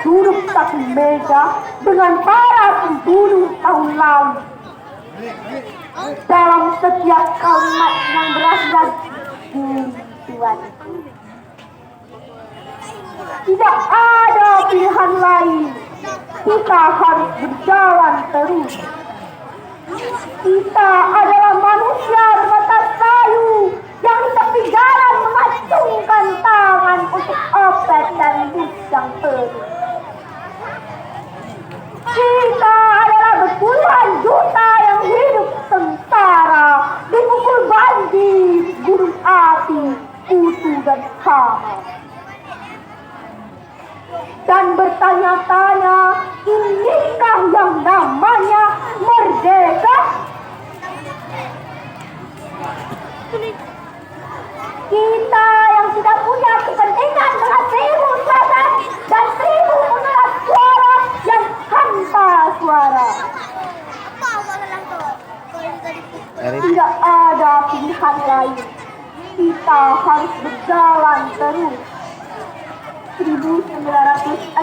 duduk satu meja dengan para pembunuh tahun lalu. Dalam setiap kalimat yang berasal Tuhan, tidak ada pilihan lain. Kita harus berjalan terus. Kita adalah manusia bermata kayu yang di tepi jalan mengacungkan tangan untuk obat dan bus yang penuh. Kita adalah berpuluhan juta yang hidup sengsara dipukul banjir, gunung api, kutu dan hama. Dan bertanya-tanya, inikah yang namanya merdeka? Kita yang tidak punya kepentingan dengan 1000 suara dan 1000 pengeras suara yang tanpa suara. Tidak ada pilihan lain. Kita harus berjalan terus. 1900